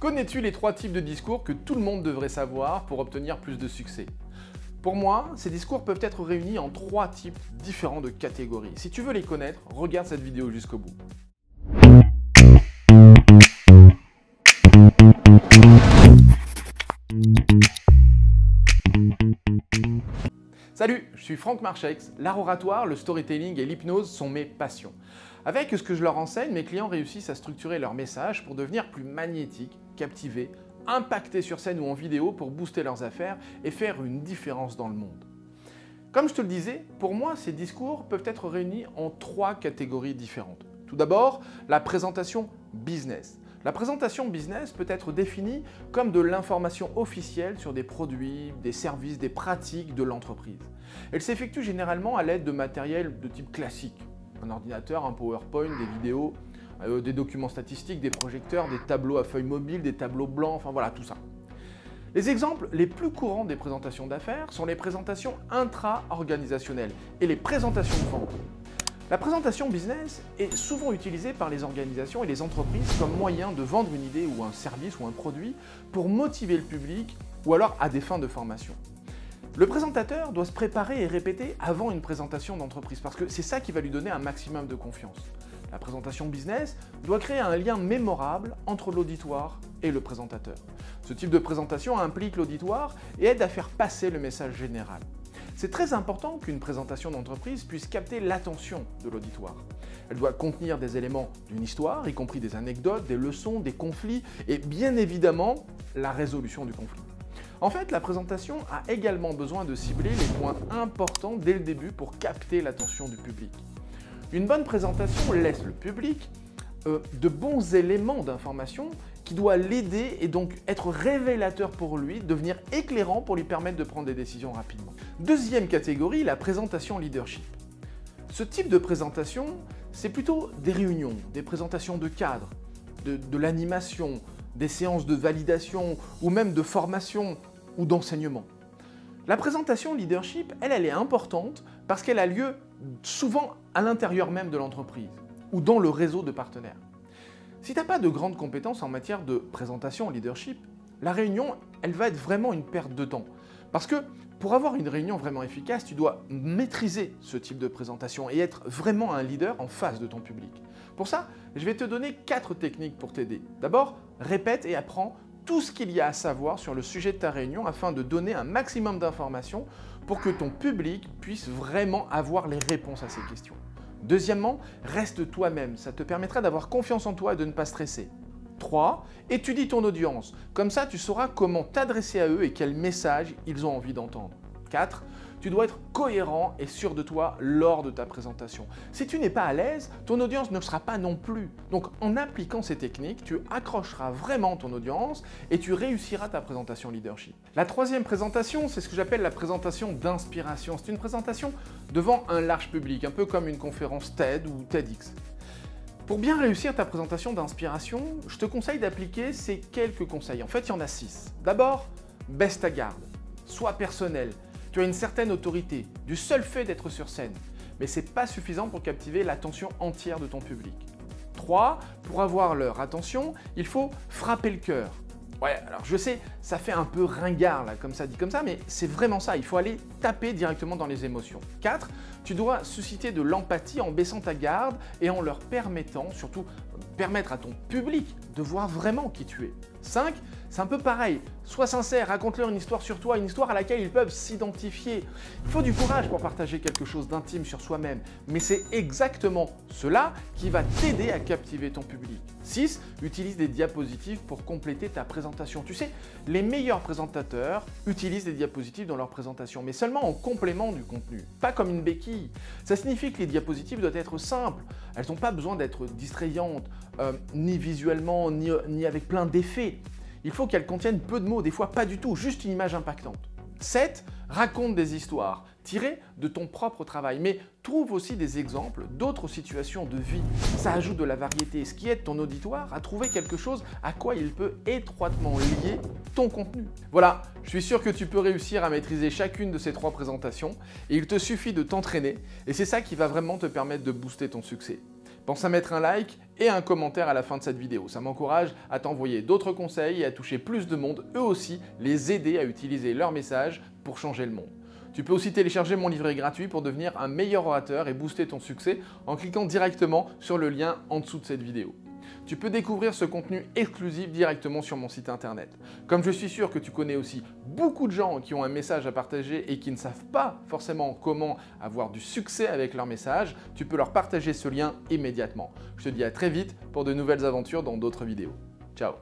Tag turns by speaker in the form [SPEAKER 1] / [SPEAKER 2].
[SPEAKER 1] Connais-tu les 3 types de discours que tout le monde devrait savoir pour obtenir plus de succès? Pour moi, ces discours peuvent être réunis en 3 types différents de catégories. Si tu veux les connaître, regarde cette vidéo jusqu'au bout. Salut, je suis Franck Marchex. L'art oratoire, le storytelling et l'hypnose sont mes passions. Avec ce que je leur enseigne, mes clients réussissent à structurer leur message pour devenir plus magnétiques, captivés, impactés sur scène ou en vidéo pour booster leurs affaires et faire une différence dans le monde. Comme je te le disais, pour moi, ces discours peuvent être réunis en 3 catégories différentes. Tout d'abord, la présentation business. La présentation business peut être définie comme de l'information officielle sur des produits, des services, des pratiques de l'entreprise. Elle s'effectue généralement à l'aide de matériel de type classique. Un ordinateur, un PowerPoint, des vidéos, des documents statistiques, des projecteurs, des tableaux à feuilles mobiles, des tableaux blancs, enfin voilà, tout ça. Les exemples les plus courants des présentations d'affaires sont les présentations intra-organisationnelles et les présentations de vente. La présentation business est souvent utilisée par les organisations et les entreprises comme moyen de vendre une idée ou un service ou un produit pour motiver le public ou alors à des fins de formation. Le présentateur doit se préparer et répéter avant une présentation d'entreprise parce que c'est ça qui va lui donner un maximum de confiance. La présentation business doit créer un lien mémorable entre l'auditoire et le présentateur. Ce type de présentation implique l'auditoire et aide à faire passer le message général. C'est très important qu'une présentation d'entreprise puisse capter l'attention de l'auditoire. Elle doit contenir des éléments d'une histoire, y compris des anecdotes, des leçons, des conflits et bien évidemment la résolution du conflit. En fait, la présentation a également besoin de cibler les points importants dès le début pour capter l'attention du public. Une bonne présentation laisse le public de bons éléments d'information qui doit l'aider et donc être révélateur pour lui, devenir éclairant pour lui permettre de prendre des décisions rapidement. Deuxième catégorie, la présentation leadership. Ce type de présentation, c'est plutôt des réunions, des présentations de cadres, de l'animation, des séances de validation ou même de formation ou d'enseignement. La présentation leadership, elle est importante parce qu'elle a lieu souvent à l'intérieur même de l'entreprise ou dans le réseau de partenaires. Si tu n'as pas de grandes compétences en matière de présentation leadership, la réunion, elle va être vraiment une perte de temps. Parce que pour avoir une réunion vraiment efficace, tu dois maîtriser ce type de présentation et être vraiment un leader en face de ton public. Pour ça, je vais te donner 4 techniques pour t'aider. D'abord, répète et apprends tout ce qu'il y a à savoir sur le sujet de ta réunion afin de donner un maximum d'informations pour que ton public puisse vraiment avoir les réponses à ses questions. Deuxièmement, reste toi-même, ça te permettra d'avoir confiance en toi et de ne pas stresser. 3. Étudie ton audience, comme ça tu sauras comment t'adresser à eux et quel message ils ont envie d'entendre. 4. Tu dois être cohérent et sûr de toi lors de ta présentation. Si tu n'es pas à l'aise, ton audience ne le sera pas non plus. Donc en appliquant ces techniques, tu accrocheras vraiment ton audience et tu réussiras ta présentation leadership. La troisième présentation, c'est ce que j'appelle la présentation d'inspiration. C'est une présentation devant un large public, un peu comme une conférence TED ou TEDx. Pour bien réussir ta présentation d'inspiration, je te conseille d'appliquer ces quelques conseils. En fait, il y en a 6. D'abord, baisse ta garde, sois personnel. Tu as une certaine autorité, du seul fait d'être sur scène, mais ce n'est pas suffisant pour captiver l'attention entière de ton public. 3. Pour avoir leur attention, il faut frapper le cœur. Ouais, alors je sais, ça fait un peu ringard là, comme ça dit comme ça, mais c'est vraiment ça, il faut aller taper directement dans les émotions. 4. Tu dois susciter de l'empathie en baissant ta garde et en leur permettant, surtout permettre à ton public de voir vraiment qui tu es. 5. C'est un peu pareil, sois sincère, raconte-leur une histoire sur toi, une histoire à laquelle ils peuvent s'identifier. Il faut du courage pour partager quelque chose d'intime sur soi-même, mais c'est exactement cela qui va t'aider à captiver ton public. 6. Utilise des diapositives pour compléter ta présentation. Tu sais, les meilleurs présentateurs utilisent des diapositives dans leur présentation, mais seulement en complément du contenu, pas comme une béquille. Ça signifie que les diapositives doivent être simples, elles n'ont pas besoin d'être distrayantes, ni visuellement, ni avec plein d'effets. Il faut qu'elles contiennent peu de mots, des fois pas du tout, juste une image impactante. 7. Raconte des histoires tirées de ton propre travail, mais trouve aussi des exemples d'autres situations de vie. Ça ajoute de la variété, ce qui aide ton auditoire à trouver quelque chose à quoi il peut étroitement lier ton contenu. Voilà, je suis sûr que tu peux réussir à maîtriser chacune de ces 3 présentations et il te suffit de t'entraîner et c'est ça qui va vraiment te permettre de booster ton succès. Pense à mettre un like et un commentaire à la fin de cette vidéo. Ça m'encourage à t'envoyer d'autres conseils et à toucher plus de monde, eux aussi, les aider à utiliser leur message pour changer le monde. Tu peux aussi télécharger mon livret gratuit pour devenir un meilleur orateur et booster ton succès en cliquant directement sur le lien en dessous de cette vidéo. Tu peux découvrir ce contenu exclusif directement sur mon site internet. Comme je suis sûr que tu connais aussi beaucoup de gens qui ont un message à partager et qui ne savent pas forcément comment avoir du succès avec leur message, tu peux leur partager ce lien immédiatement. Je te dis à très vite pour de nouvelles aventures dans d'autres vidéos. Ciao!